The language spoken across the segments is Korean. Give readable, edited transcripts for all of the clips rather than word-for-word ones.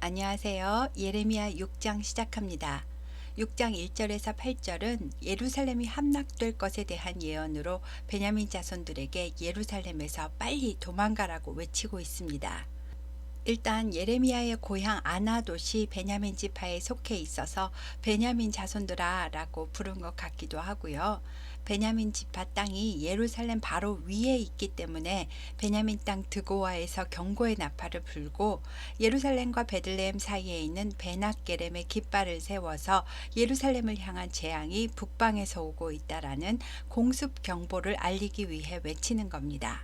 안녕하세요. 예레미야 6장 시작합니다. 6장 1절에서 8절은 예루살렘이 함락될 것에 대한 예언으로 베냐민 자손들에게 예루살렘에서 빨리 도망가라고 외치고 있습니다. 일단 예레미야의 고향 아나돗이 베냐민 지파에 속해 있어서 베냐민 자손들아 라고 부른 것 같기도 하고요. 베냐민 지파 땅이 예루살렘 바로 위에 있기 때문에 베냐민 땅 드고아에서 경고의 나팔을 불고 예루살렘과 베들레헴 사이에 있는 베낫게렘에 깃발을 세워서 예루살렘을 향한 재앙이 북방에서 오고 있다라는 공습 경보를 알리기 위해 외치는 겁니다.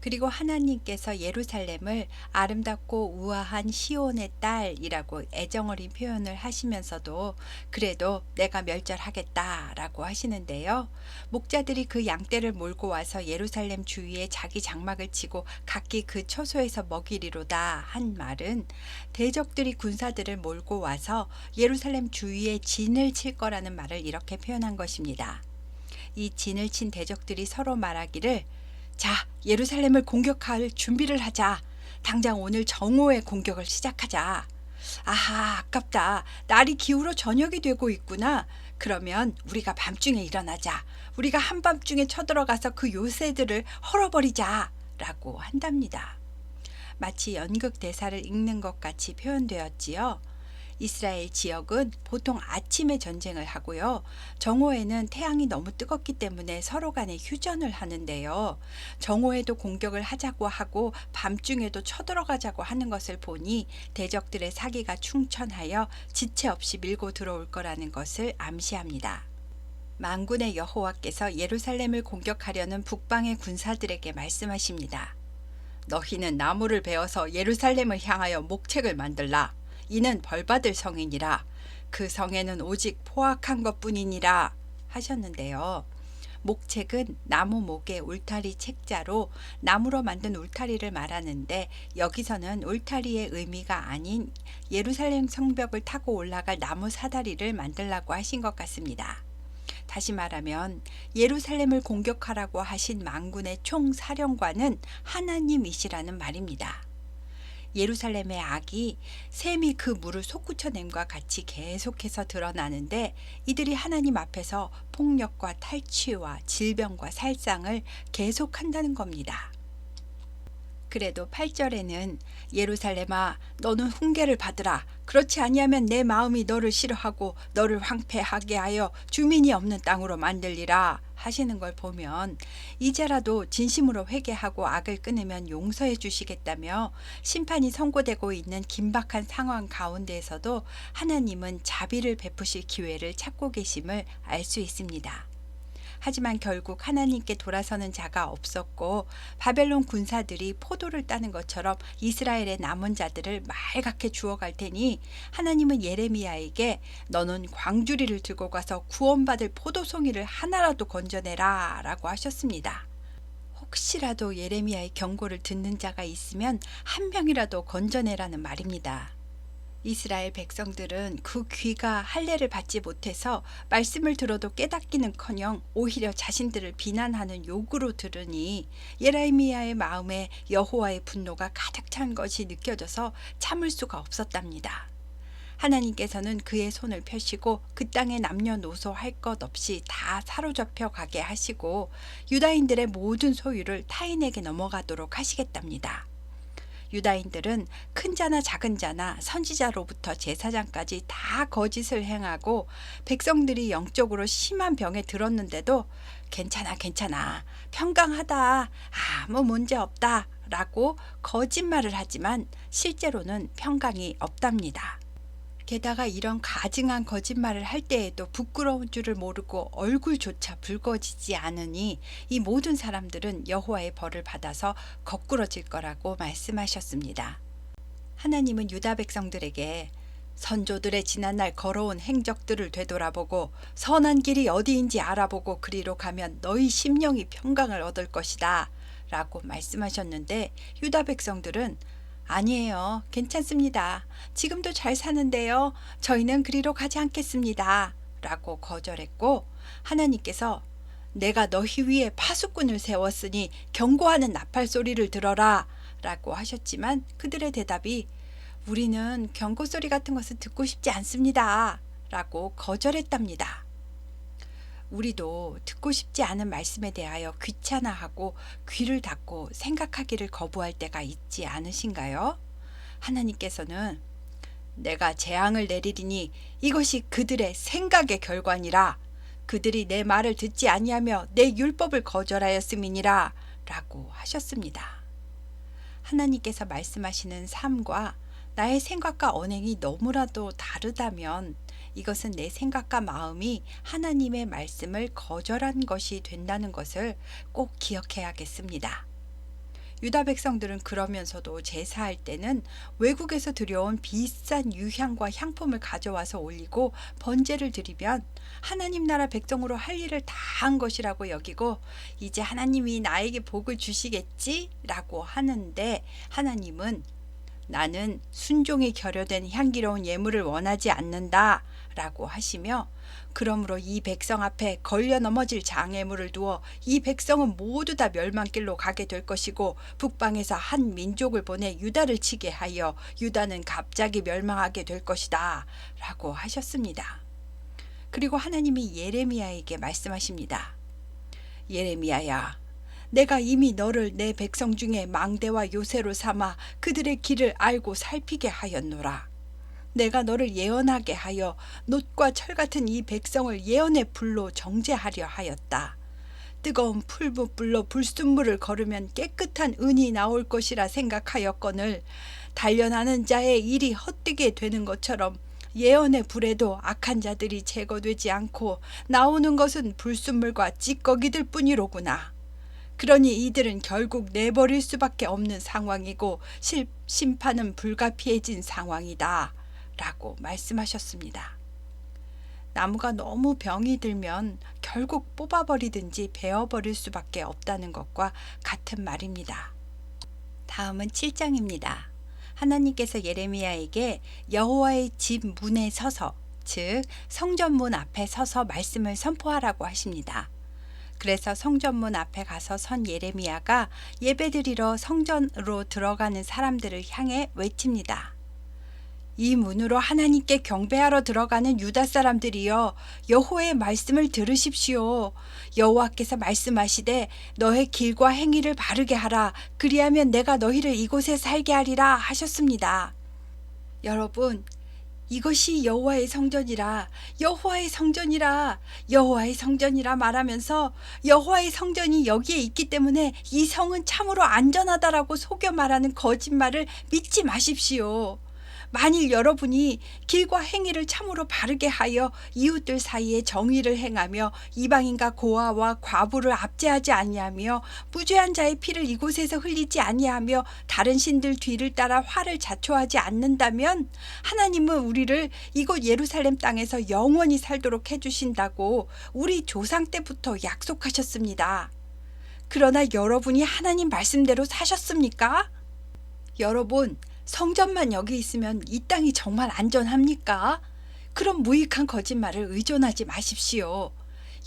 그리고 하나님께서 예루살렘을 아름답고 우아한 시온의 딸이라고 애정어린 표현을 하시면서도 그래도 내가 멸절하겠다라고 하시는데요. 목자들이 그 양떼를 몰고 와서 예루살렘 주위에 자기 장막을 치고 각기 그 처소에서 먹이리로다 한 말은 대적들이 군사들을 몰고 와서 예루살렘 주위에 진을 칠 거라는 말을 이렇게 표현한 것입니다. 이 진을 친 대적들이 서로 말하기를 자, 예루살렘을 공격할 준비를 하자. 당장 오늘 정오에 공격을 시작하자. 아하, 아깝다. 날이 기울어 저녁이 되고 있구나. 그러면 우리가 밤중에 일어나자. 우리가 한밤중에 쳐들어가서 그 요새들을 헐어버리자. 라고 한답니다. 마치 연극 대사를 읽는 것 같이 표현되었지요. 이스라엘 지역은 보통 아침에 전쟁을 하고요. 정오에는 태양이 너무 뜨겁기 때문에 서로 간에 휴전을 하는데요. 정오에도 공격을 하자고 하고 밤중에도 쳐들어가자고 하는 것을 보니 대적들의 사기가 충천하여 지체 없이 밀고 들어올 거라는 것을 암시합니다. 만군의 여호와께서 예루살렘을 공격하려는 북방의 군사들에게 말씀하십니다. 너희는 나무를 베어서 예루살렘을 향하여 목책을 만들라. 이는 벌받을 성이니라. 그 성에는 오직 포악한 것뿐이니라 하셨는데요. 목책은 나무 목의 울타리 책자로 나무로 만든 울타리를 말하는데 여기서는 울타리의 의미가 아닌 예루살렘 성벽을 타고 올라갈 나무 사다리를 만들라고 하신 것 같습니다. 다시 말하면 예루살렘을 공격하라고 하신 만군의 총사령관은 하나님이시라는 말입니다. 예루살렘의 악이 샘이 그 물을 솟구쳐냄과 같이 계속해서 드러나는데 이들이 하나님 앞에서 폭력과 탈취와 질병과 살상을 계속한다는 겁니다. 그래도 8절에는 예루살렘아 너는 훈계를 받으라. 그렇지 아니하면 내 마음이 너를 싫어하고 너를 황폐하게 하여 주민이 없는 땅으로 만들리라 하시는 걸 보면 이제라도 진심으로 회개하고 악을 끊으면 용서해 주시겠다며 심판이 선고되고 있는 긴박한 상황 가운데에서도 하나님은 자비를 베푸실 기회를 찾고 계심을 알 수 있습니다. 하지만 결국 하나님께 돌아서는 자가 없었고 바벨론 군사들이 포도를 따는 것처럼 이스라엘의 남은 자들을 말갛게 주워갈 테니 하나님은 예레미야에게 너는 광주리를 들고 가서 구원받을 포도송이를 하나라도 건져내라 라고 하셨습니다. 혹시라도 예레미야의 경고를 듣는 자가 있으면 한 명이라도 건져내라는 말입니다. 이스라엘 백성들은 그 귀가 할례를 받지 못해서 말씀을 들어도 깨닫기는커녕 오히려 자신들을 비난하는 욕으로 들으니 예레미야의 마음에 여호와의 분노가 가득 찬 것이 느껴져서 참을 수가 없었답니다. 하나님께서는 그의 손을 펴시고 그 땅에 남녀노소 할 것 없이 다 사로잡혀 가게 하시고 유다인들의 모든 소유를 타인에게 넘어가도록 하시겠답니다. 유다인들은 큰 자나 작은 자나 선지자로부터 제사장까지 다 거짓을 행하고 백성들이 영적으로 심한 병에 들었는데도 괜찮아 괜찮아 평강하다 아무 문제 없다 라고 거짓말을 하지만 실제로는 평강이 없답니다. 게다가 이런 가증한 거짓말을 할 때에도 부끄러운 줄을 모르고 얼굴조차 붉어지지 않으니 이 모든 사람들은 여호와의 벌을 받아서 거꾸러질 거라고 말씀하셨습니다. 하나님은 유다 백성들에게 선조들의 지난날 걸어온 행적들을 되돌아보고 선한 길이 어디인지 알아보고 그리로 가면 너희 심령이 평강을 얻을 것이다 라고 말씀하셨는데 유다 백성들은 아니에요. 괜찮습니다. 지금도 잘 사는데요. 저희는 그리로 가지 않겠습니다. 라고 거절했고 하나님께서 내가 너희 위에 파수꾼을 세웠으니 경고하는 나팔 소리를 들어라 라고 하셨지만 그들의 대답이 우리는 경고 소리 같은 것은 듣고 싶지 않습니다. 라고 거절했답니다. 우리도 듣고 싶지 않은 말씀에 대하여 귀찮아하고 귀를 닫고 생각하기를 거부할 때가 있지 않으신가요? 하나님께서는 내가 재앙을 내리리니 이것이 그들의 생각의 결과니라. 그들이 내 말을 듣지 아니하며 내 율법을 거절하였음이니라 라고 하셨습니다. 하나님께서 말씀하시는 삶과 나의 생각과 언행이 너무나도 다르다면 이것은 내 생각과 마음이 하나님의 말씀을 거절한 것이 된다는 것을 꼭 기억해야겠습니다. 유다 백성들은 그러면서도 제사할 때는 외국에서 들여온 비싼 유향과 향품을 가져와서 올리고 번제를 드리면 하나님 나라 백성으로 할 일을 다 한 것이라고 여기고 이제 하나님이 나에게 복을 주시겠지? 라고 하는데 하나님은 나는 순종이 결여된 향기로운 예물을 원하지 않는다 라고 하시며 그러므로 이 백성 앞에 걸려 넘어질 장애물을 두어 이 백성은 모두 다 멸망길로 가게 될 것이고 북방에서 한 민족을 보내 유다를 치게 하여 유다는 갑자기 멸망하게 될 것이다 라고 하셨습니다. 그리고 하나님이 예레미야에게 말씀하십니다. 예레미야야, 내가 이미 너를 내 백성 중에 망대와 요새로 삼아 그들의 길을 알고 살피게 하였노라. 내가 너를 예언하게 하여 놋과 철 같은 이 백성을 예언의 불로 정죄하려 하였다. 뜨거운 풀무불로 불순물을 거르면 깨끗한 은이 나올 것이라 생각하였거늘 단련하는 자의 일이 헛되게 되는 것처럼 예언의 불에도 악한 자들이 제거되지 않고 나오는 것은 불순물과 찌꺼기들 뿐이로구나. 그러니 이들은 결국 내버릴 수밖에 없는 상황이고 심판은 불가피해진 상황이다 라고 말씀하셨습니다. 나무가 너무 병이 들면 결국 뽑아버리든지 베어버릴 수밖에 없다는 것과 같은 말입니다. 다음은 7장입니다. 하나님께서 예레미야에게 여호와의 집 문에 서서 즉 성전문 앞에 서서 말씀을 선포하라고 하십니다. 그래서 성전문 앞에 가서 선 예레미야가 예배드리러 성전으로 들어가는 사람들을 향해 외칩니다. 이 문으로 하나님께 경배하러 들어가는 유다 사람들이여 여호와의 말씀을 들으십시오. 여호와께서 말씀하시되 너의 길과 행위를 바르게 하라. 그리하면 내가 너희를 이곳에 살게 하리라 하셨습니다. 여러분, 이것이 여호와의 성전이라 여호와의 성전이라 여호와의 성전이라 말하면서 여호와의 성전이 여기에 있기 때문에 이 성은 참으로 안전하다라고 속여 말하는 거짓말을 믿지 마십시오. 만일 여러분이 길과 행위를 참으로 바르게 하여 이웃들 사이에 정의를 행하며 이방인과 고아와 과부를 압제하지 아니하며 무죄한 자의 피를 이곳에서 흘리지 아니하며 다른 신들 뒤를 따라 화를 자초하지 않는다면 하나님은 우리를 이곳 예루살렘 땅에서 영원히 살도록 해주신다고 우리 조상 때부터 약속하셨습니다. 그러나 여러분이 하나님 말씀대로 사셨습니까? 여러분, 성전만 여기 있으면 이 땅이 정말 안전합니까? 그런 무익한 거짓말을 의존하지 마십시오.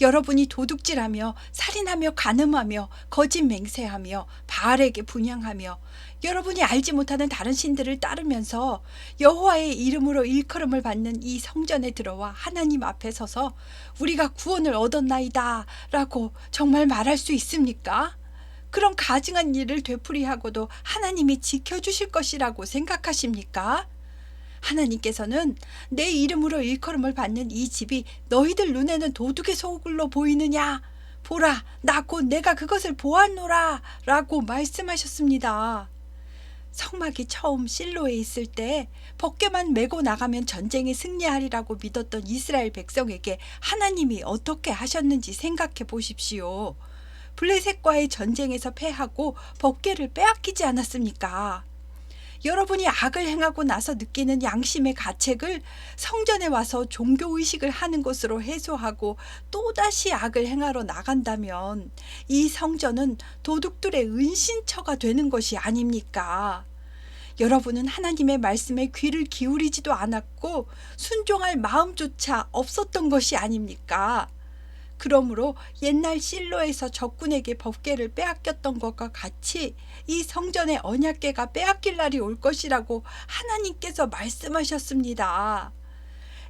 여러분이 도둑질하며 살인하며 간음하며 거짓 맹세하며 바알에게 분향하며 여러분이 알지 못하는 다른 신들을 따르면서 여호와의 이름으로 일컬음을 받는 이 성전에 들어와 하나님 앞에 서서 우리가 구원을 얻었나이다 라고 정말 말할 수 있습니까? 그런 가증한 일을 되풀이하고도 하나님이 지켜주실 것이라고 생각하십니까? 하나님께서는 내 이름으로 일컬음을 받는 이 집이 너희들 눈에는 도둑의 소굴로 보이느냐? 보라, 나 곧 내가 그것을 보았노라 라고 말씀하셨습니다. 성막이 처음 실로에 있을 때 벗개만 메고 나가면 전쟁에 승리하리라고 믿었던 이스라엘 백성에게 하나님이 어떻게 하셨는지 생각해 보십시오. 블레셋과의 전쟁에서 패하고 법궤를 빼앗기지 않았습니까? 여러분이 악을 행하고 나서 느끼는 양심의 가책을 성전에 와서 종교의식을 하는 것으로 해소하고 또다시 악을 행하러 나간다면 이 성전은 도둑들의 은신처가 되는 것이 아닙니까? 여러분은 하나님의 말씀에 귀를 기울이지도 않았고 순종할 마음조차 없었던 것이 아닙니까? 그러므로 옛날 실로에서 적군에게 법궤를 빼앗겼던 것과 같이 이 성전의 언약궤가 빼앗길 날이 올 것이라고 하나님께서 말씀하셨습니다.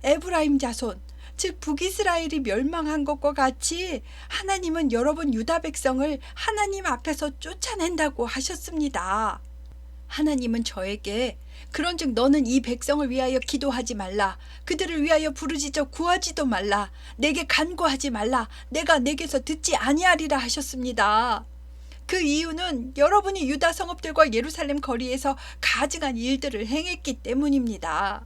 에브라임 자손, 즉 북이스라엘이 멸망한 것과 같이 하나님은 여러분 유다 백성을 하나님 앞에서 쫓아낸다고 하셨습니다. 하나님은 저에게 그런즉 너는 이 백성을 위하여 기도하지 말라. 그들을 위하여 부르짖어 구하지도 말라. 내게 간구하지 말라. 내가 내게서 듣지 아니하리라 하셨습니다. 그 이유는 여러분이 유다 성읍들과 예루살렘 거리에서 가증한 일들을 행했기 때문입니다.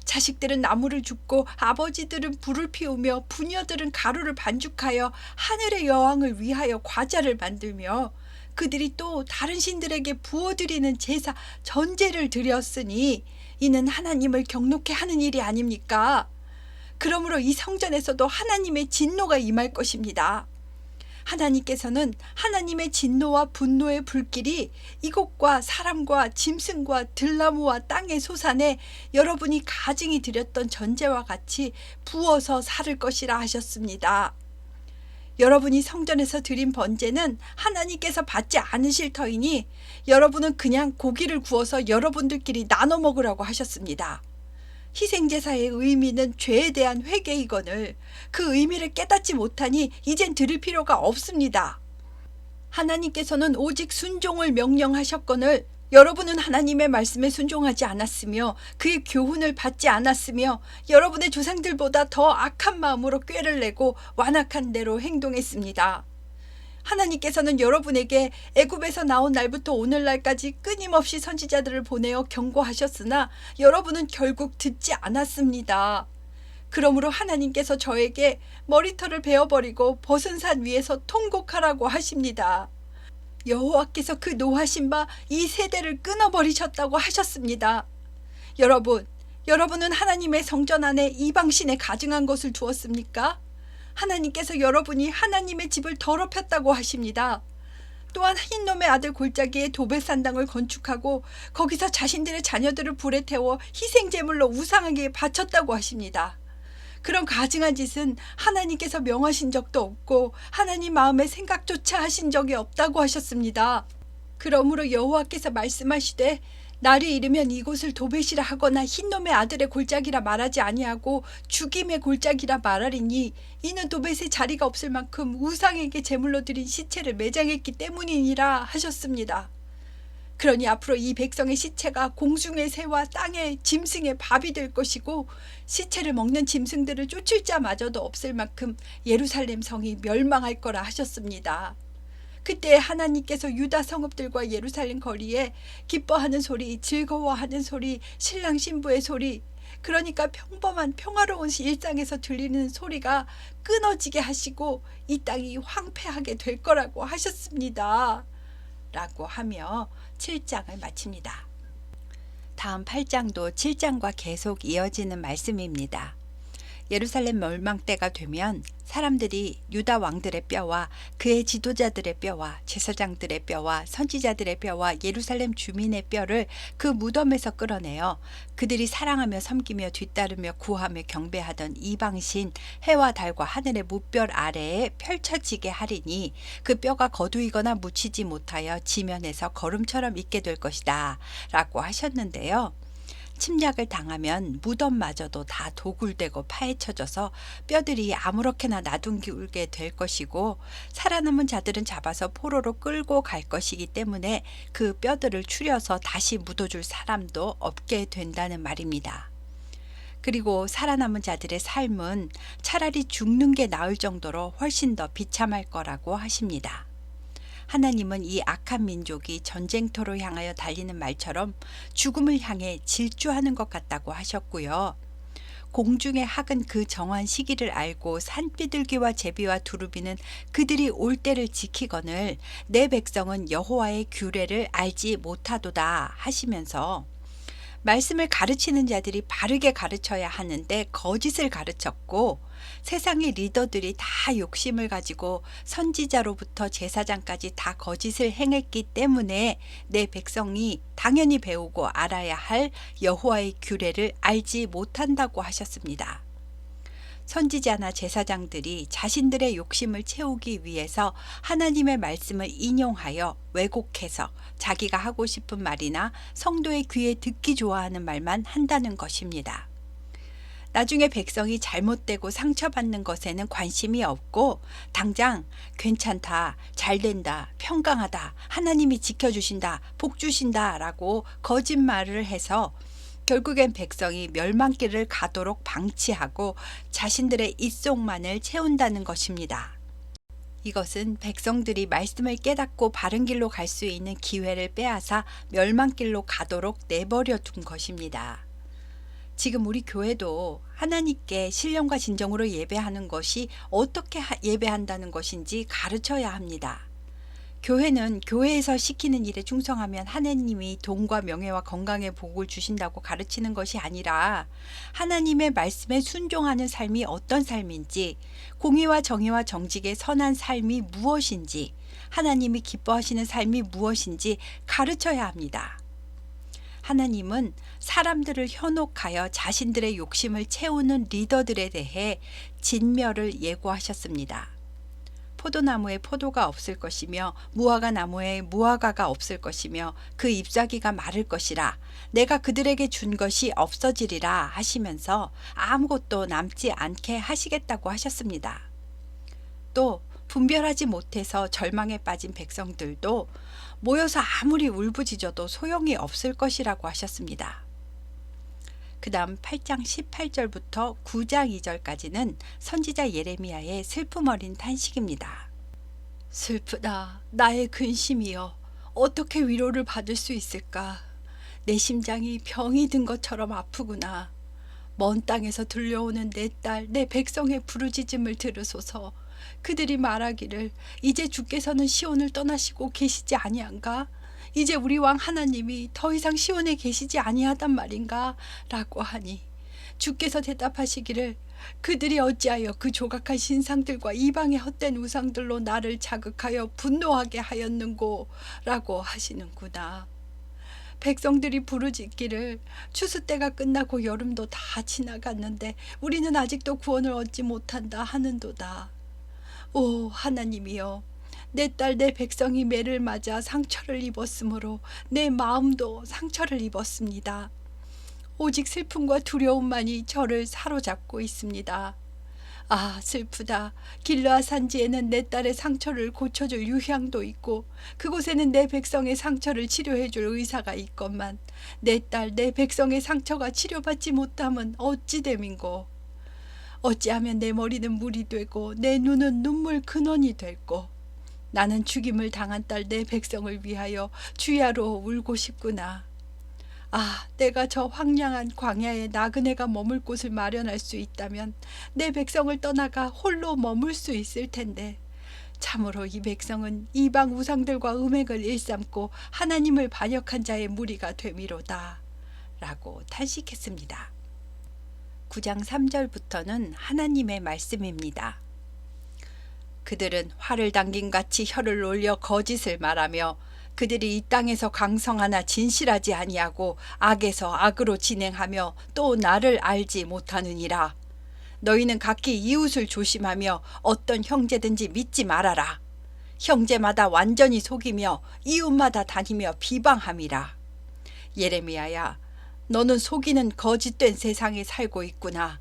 자식들은 나무를 줍고 아버지들은 불을 피우며 부녀들은 가루를 반죽하여 하늘의 여왕을 위하여 과자를 만들며 그들이 또 다른 신들에게 부어드리는 제사 전제를 드렸으니 이는 하나님을 경노케 하는 일이 아닙니까? 그러므로 이 성전에서도 하나님의 진노가 임할 것입니다. 하나님께서는 하나님의 진노와 분노의 불길이 이곳과 사람과 짐승과 들나무와 땅의 소산에 여러분이 가증히 드렸던 전제와 같이 부어서 살을 것이라 하셨습니다. 여러분이 성전에서 드린 번제는 하나님께서 받지 않으실 터이니 여러분은 그냥 고기를 구워서 여러분들끼리 나눠 먹으라고 하셨습니다. 희생제사의 의미는 죄에 대한 회개이거늘 그 의미를 깨닫지 못하니 이젠 드릴 필요가 없습니다. 하나님께서는 오직 순종을 명령하셨거늘 여러분은 하나님의 말씀에 순종하지 않았으며 그의 교훈을 받지 않았으며 여러분의 조상들보다 더 악한 마음으로 꾀를 내고 완악한 대로 행동했습니다. 하나님께서는 여러분에게 애굽에서 나온 날부터 오늘날까지 끊임없이 선지자들을 보내어 경고하셨으나 여러분은 결국 듣지 않았습니다. 그러므로 하나님께서 저에게 머리털을 베어버리고 벗은 산 위에서 통곡하라고 하십니다. 여호와께서 그 노하신 바 이 세대를 끊어버리셨다고 하셨습니다. 여러분은 하나님의 성전 안에 이방신에 가증한 것을 두었습니까? 하나님께서 여러분이 하나님의 집을 더럽혔다고 하십니다. 또한 흰놈의 아들 골짜기에 도벳산당을 건축하고 거기서 자신들의 자녀들을 불에 태워 희생제물로 우상에게 바쳤다고 하십니다. 그런 가증한 짓은 하나님께서 명하신 적도 없고 하나님 마음의 생각조차 하신 적이 없다고 하셨습니다. 그러므로 여호와께서 말씀하시되 날이 이르면 이곳을 도벳이라 하거나 흰놈의 아들의 골짜기라 말하지 아니하고 죽임의 골짜기라 말하리니 이는 도벳의 자리가 없을 만큼 우상에게 제물로 드린 시체를 매장했기 때문이니라 하셨습니다. 그러니 앞으로 이 백성의 시체가 공중의 새와 땅의 짐승의 밥이 될 것이고 시체를 먹는 짐승들을 쫓을 자마저도 없을 만큼 예루살렘 성이 멸망할 거라 하셨습니다. 그때 하나님께서 유다 성읍들과 예루살렘 거리에 기뻐하는 소리, 즐거워하는 소리, 신랑 신부의 소리, 그러니까 평범한 평화로운 일상에서 들리는 소리가 끊어지게 하시고 이 땅이 황폐하게 될 거라고 하셨습니다. 라고 하며 7장을 마칩니다. 다음 8장도 7장과 계속 이어지는 말씀입니다. 예루살렘 멸망 때가 되면 사람들이 유다 왕들의 뼈와 그의 지도자들의 뼈와 제사장들의 뼈와 선지자들의 뼈와 예루살렘 주민의 뼈를 그 무덤에서 끌어내어 그들이 사랑하며 섬기며 뒤따르며 구하며 경배하던 이방신 해와 달과 하늘의 무별 아래에 펼쳐지게 하리니 그 뼈가 거두이거나 묻히지 못하여 지면에서 거름처럼 있게 될 것이다 라고 하셨는데요. 침략을 당하면 무덤마저도 다 도굴되고 파헤쳐져서 뼈들이 아무렇게나 놔둔게 될 것이고 살아남은 자들은 잡아서 포로로 끌고 갈 것이기 때문에 그 뼈들을 추려서 다시 묻어줄 사람도 없게 된다는 말입니다. 그리고 살아남은 자들의 삶은 차라리 죽는 게 나을 정도로 훨씬 더 비참할 거라고 하십니다. 하나님은 이 악한 민족이 전쟁터로 향하여 달리는 말처럼 죽음을 향해 질주하는 것 같다고 하셨고요. 공중의 학은 그 정한 시기를 알고 산비둘기와 제비와 두루비는 그들이 올 때를 지키거늘 내 백성은 여호와의 규례를 알지 못하도다 하시면서 말씀을 가르치는 자들이 바르게 가르쳐야 하는데 거짓을 가르쳤고 세상의 리더들이 다 욕심을 가지고 선지자로부터 제사장까지 다 거짓을 행했기 때문에 내 백성이 당연히 배우고 알아야 할 여호와의 규례를 알지 못한다고 하셨습니다. 선지자나 제사장들이 자신들의 욕심을 채우기 위해서 하나님의 말씀을 인용하여 왜곡해서 자기가 하고 싶은 말이나 성도의 귀에 듣기 좋아하는 말만 한다는 것입니다. 나중에 백성이 잘못되고 상처받는 것에는 관심이 없고 당장 괜찮다, 잘된다, 평강하다, 하나님이 지켜주신다, 복주신다 라고 거짓말을 해서 결국엔 백성이 멸망길을 가도록 방치하고 자신들의 입속만을 채운다는 것입니다. 이것은 백성들이 말씀을 깨닫고 바른 길로 갈 수 있는 기회를 빼앗아 멸망길로 가도록 내버려 둔 것입니다. 지금 우리 교회도 하나님께 신령과 진정으로 예배하는 것이 어떻게 예배한다는 것인지 가르쳐야 합니다. 교회는 교회에서 시키는 일에 충성하면 하나님이 돈과 명예와 건강의 복을 주신다고 가르치는 것이 아니라 하나님의 말씀에 순종하는 삶이 어떤 삶인지, 공의와 정의와 정직의 선한 삶이 무엇인지, 하나님이 기뻐하시는 삶이 무엇인지 가르쳐야 합니다. 하나님은 사람들을 현혹하여 자신들의 욕심을 채우는 리더들에 대해 진멸을 예고하셨습니다. 포도나무에 포도가 없을 것이며 무화과 나무에 무화과가 없을 것이며 그 잎사귀가 마를 것이라 내가 그들에게 준 것이 없어지리라 하시면서 아무것도 남지 않게 하시겠다고 하셨습니다. 또 분별하지 못해서 절망에 빠진 백성들도 모여서 아무리 울부짖어도 소용이 없을 것이라고 하셨습니다. 그 다음 8장 18절부터 9장 2절까지는 선지자 예레미야의 슬픔 어린 탄식입니다. 슬프다 나의 근심이여 어떻게 위로를 받을 수 있을까. 내 심장이 병이 든 것처럼 아프구나. 먼 땅에서 들려오는 내 딸 내 백성의 부르짖음을 들으소서. 그들이 말하기를 이제 주께서는 시온을 떠나시고 계시지 아니한가? 이제 우리 왕 하나님이 더 이상 시온에 계시지 아니하단 말인가? 라고 하니 주께서 대답하시기를 그들이 어찌하여 그 조각한 신상들과 이방의 헛된 우상들로 나를 자극하여 분노하게 하였는고? 라고 하시는구나. 백성들이 부르짖기를 추수 때가 끝나고 여름도 다 지나갔는데 우리는 아직도 구원을 얻지 못한다 하는도다. 오 하나님이여, 내 딸 내 백성이 매를 맞아 상처를 입었으므로 내 마음도 상처를 입었습니다. 오직 슬픔과 두려움만이 저를 사로잡고 있습니다. 아 슬프다. 길르앗 산지에는 내 딸의 상처를 고쳐줄 유향도 있고 그곳에는 내 백성의 상처를 치료해줄 의사가 있건만 내 딸 내 백성의 상처가 치료받지 못함은 어찌 됨인고. 어찌하면 내 머리는 물이 되고 내 눈은 눈물 근원이 될꼬. 나는 죽임을 당한 딸 내 백성을 위하여 주야로 울고 싶구나. 아, 내가 저 황량한 광야에 나그네가 머물 곳을 마련할 수 있다면 내 백성을 떠나가 홀로 머물 수 있을 텐데 참으로 이 백성은 이방 우상들과 음행을 일삼고 하나님을 반역한 자의 무리가 되미로다. 라고 탄식했습니다. 9장 3절부터는 하나님의 말씀입니다. 그들은 활을 당긴 같이 혀를 올려 거짓을 말하며 그들이 이 땅에서 강성하나 진실하지 아니하고 악에서 악으로 진행하며 또 나를 알지 못하느니라. 너희는 각기 이웃을 조심하며 어떤 형제든지 믿지 말아라. 형제마다 완전히 속이며 이웃마다 다니며 비방함이라. 예레미야야, 너는 속이는 거짓된 세상에 살고 있구나.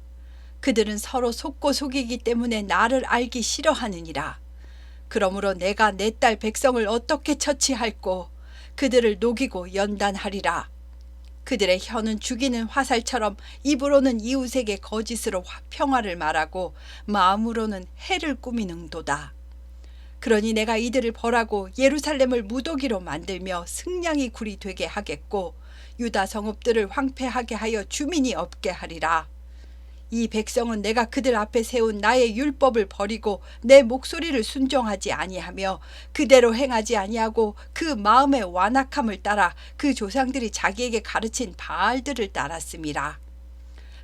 그들은 서로 속고 속이기 때문에 나를 알기 싫어하느니라. 그러므로 내가 내 딸 백성을 어떻게 처치할꼬. 그들을 녹이고 연단하리라. 그들의 혀는 죽이는 화살처럼 입으로는 이웃에게 거짓으로 평화를 말하고 마음으로는 해를 꾸미는도다. 그러니 내가 이들을 벌하고 예루살렘을 무더기로 만들며 승냥이 굴이 되게 하겠고 유다 성읍들을 황폐하게 하여 주민이 없게 하리라. 이 백성은 내가 그들 앞에 세운 나의 율법을 버리고 내 목소리를 순종하지 아니하며 그대로 행하지 아니하고 그 마음의 완악함을 따라 그 조상들이 자기에게 가르친 바알들을 따랐음이라.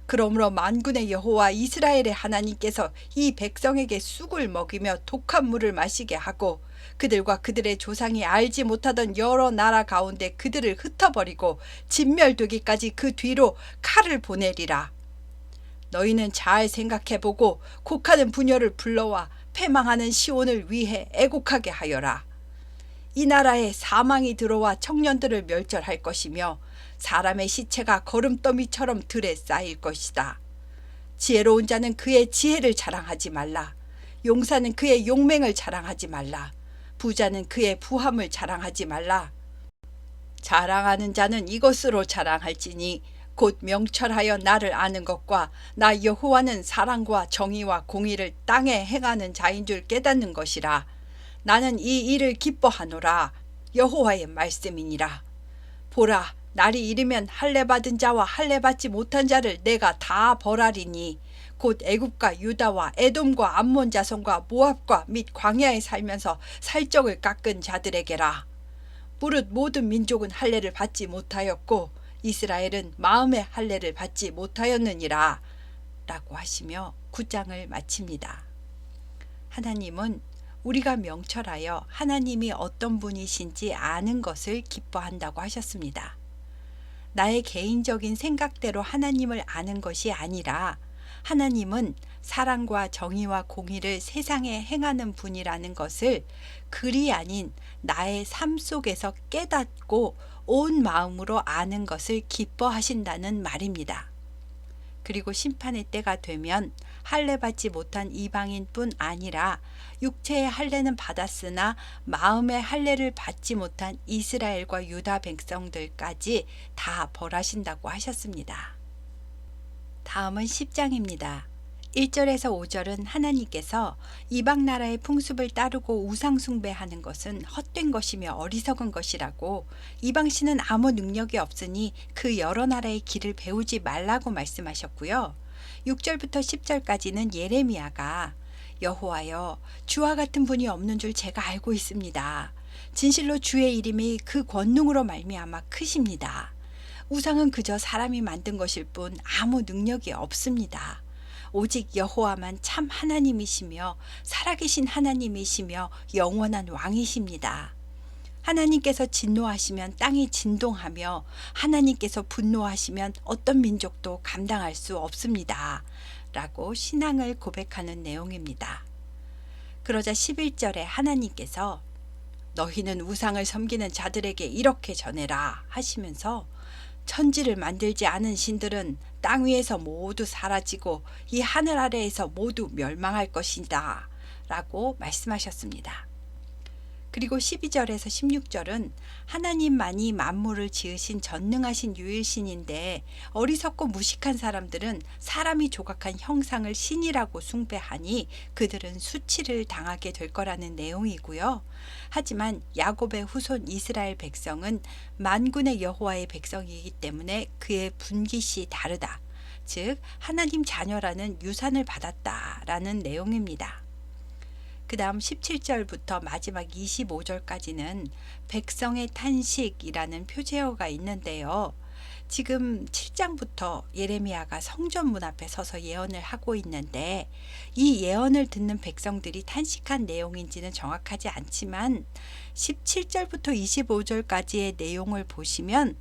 그러므로 만군의 여호와 이스라엘의 하나님께서 이 백성에게 쑥을 먹이며 독한 물을 마시게 하고 그들과 그들의 조상이 알지 못하던 여러 나라 가운데 그들을 흩어버리고 진멸되기까지 그 뒤로 칼을 보내리라. 너희는 잘 생각해보고 곡하는 부녀를 불러와 패망하는 시온을 위해 애곡하게 하여라. 이 나라에 사망이 들어와 청년들을 멸절할 것이며 사람의 시체가 거름더미처럼 들에 쌓일 것이다. 지혜로운 자는 그의 지혜를 자랑하지 말라. 용사는 그의 용맹을 자랑하지 말라. 부자는 그의 부함을 자랑하지 말라. 자랑하는 자는 이것으로 자랑할지니 곧 명철하여 나를 아는 것과 나 여호와는 사랑과 정의와 공의를 땅에 행하는 자인 줄 깨닫는 것이라. 나는 이 일을 기뻐하노라. 여호와의 말씀이니라. 보라, 날이 이르면 할례 받은 자와 할례 받지 못한 자를 내가 다 벌하리니 곧 애굽과 유다와 에돔과 암몬 자손과 모압과 및 광야에 살면서 살적을 깎은 자들에게라. 무릇 모든 민족은 할례를 받지 못하였고 이스라엘은 마음의 할례를 받지 못하였느니라 라고 하시며 9장을 마칩니다. 하나님은 우리가 명철하여 하나님이 어떤 분이신지 아는 것을 기뻐한다고 하셨습니다. 나의 개인적인 생각대로 하나님을 아는 것이 아니라 하나님은 사랑과 정의와 공의를 세상에 행하는 분이라는 것을 글이 아닌 나의 삶 속에서 깨닫고 온 마음으로 아는 것을 기뻐하신다는 말입니다. 그리고 심판의 때가 되면 할례 받지 못한 이방인뿐 아니라 육체의 할례는 받았으나 마음의 할례를 받지 못한 이스라엘과 유다 백성들까지 다 벌하신다고 하셨습니다. 다음은 10장입니다. 1절에서 5절은 하나님께서 이방 나라의 풍습을 따르고 우상 숭배하는 것은 헛된 것이며 어리석은 것이라고, 이방신은 아무 능력이 없으니 그 여러 나라의 길을 배우지 말라고 말씀하셨고요. 6절부터 10절까지는 예레미야가 여호와여, 주와 같은 분이 없는 줄 제가 알고 있습니다. 진실로 주의 이름이 그 권능으로 말미암아 크십니다. 우상은 그저 사람이 만든 것일 뿐 아무 능력이 없습니다. 오직 여호와만 참 하나님이시며 살아계신 하나님이시며 영원한 왕이십니다. 하나님께서 진노하시면 땅이 진동하며 하나님께서 분노하시면 어떤 민족도 감당할 수 없습니다. 라고 신앙을 고백하는 내용입니다. 그러자 11절에 하나님께서 너희는 우상을 섬기는 자들에게 이렇게 전해라 하시면서 천지를 만들지 않은 신들은 땅 위에서 모두 사라지고 이 하늘 아래에서 모두 멸망할 것이다 라고 말씀하셨습니다. 그리고 12절에서 16절은 하나님만이 만물을 지으신 전능하신 유일신인데 어리석고 무식한 사람들은 사람이 조각한 형상을 신이라고 숭배하니 그들은 수치를 당하게 될 거라는 내용이고요. 하지만 야곱의 후손 이스라엘 백성은 만군의 여호와의 백성이기 때문에 그의 분깃이 다르다. 즉 하나님 자녀라는 유산을 받았다라는 내용입니다. 그 다음 17절부터 마지막 25절까지는 백성의 탄식이라는 표제어가 있는데요. 지금 7장부터 예레미야가 성전 문 앞에 서서 예언을 하고 있는데 이 예언을 듣는 백성들이 탄식한 내용인지는 정확하지 않지만 17절부터 25절까지의 내용을 보시면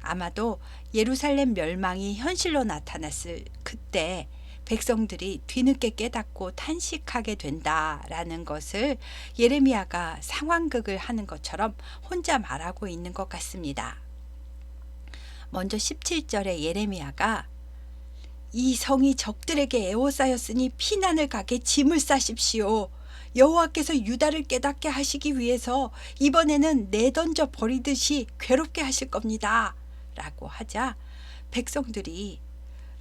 아마도 예루살렘 멸망이 현실로 나타났을 그때 백성들이 뒤늦게 깨닫고 탄식하게 된다라는 것을 예레미야가 상황극을 하는 것처럼 혼자 말하고 있는 것 같습니다. 먼저 17절에 예레미야가 이 성이 적들에게 에워싸였으니 피난을 가게 짐을 싸십시오. 여호와께서 유다를 깨닫게 하시기 위해서 이번에는 내던져 버리듯이 괴롭게 하실 겁니다. 라고 하자 백성들이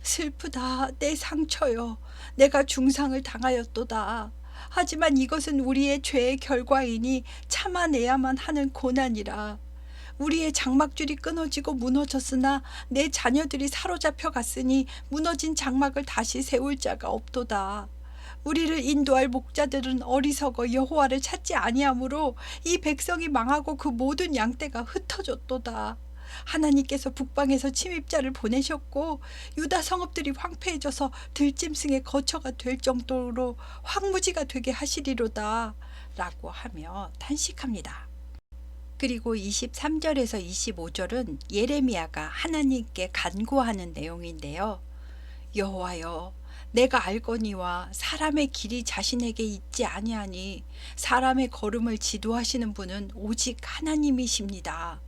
슬프다, 내 상처요. 내가 중상을 당하였도다. 하지만 이것은 우리의 죄의 결과이니 참아내야만 하는 고난이라. 우리의 장막줄이 끊어지고 무너졌으나 내 자녀들이 사로잡혀 갔으니 무너진 장막을 다시 세울 자가 없도다. 우리를 인도할 목자들은 어리석어 여호와를 찾지 아니하므로 이 백성이 망하고 그 모든 양떼가 흩어졌도다. 하나님께서 북방에서 침입자를 보내셨고 유다 성읍들이 황폐해져서 들짐승의 거처가 될 정도로 황무지가 되게 하시리로다 라고 하며 탄식합니다. 그리고 23절에서 25절은 예레미야가 하나님께 간구하는 내용인데요. 여호와여, 내가 알거니와 사람의 길이 자신에게 있지 아니하니 사람의 걸음을 지도하시는 분은 오직 하나님이십니다.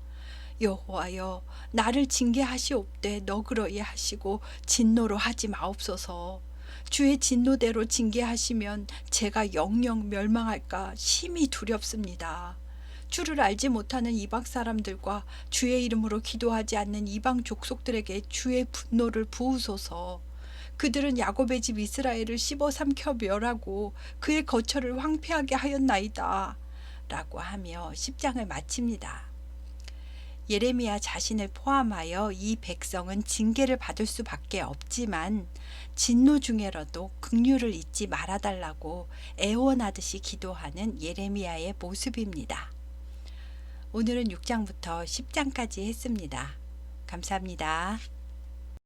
여호와여, 나를 징계하시옵되 너그러이 하시고 진노로 하지 마옵소서. 주의 진노대로 징계하시면 제가 영영 멸망할까 심히 두렵습니다. 주를 알지 못하는 이방 사람들과 주의 이름으로 기도하지 않는 이방 족속들에게 주의 분노를 부으소서. 그들은 야곱의 집 이스라엘을 씹어 삼켜 멸하고 그의 거처를 황폐하게 하였나이다. 라고 하며 10장을 마칩니다. 예레미야 자신을 포함하여 이 백성은 징계를 받을 수밖에 없지만 진노 중에라도 긍휼을 잊지 말아달라고 애원하듯이 기도하는 예레미야의 모습입니다. 오늘은 6장부터 10장까지 했습니다. 감사합니다.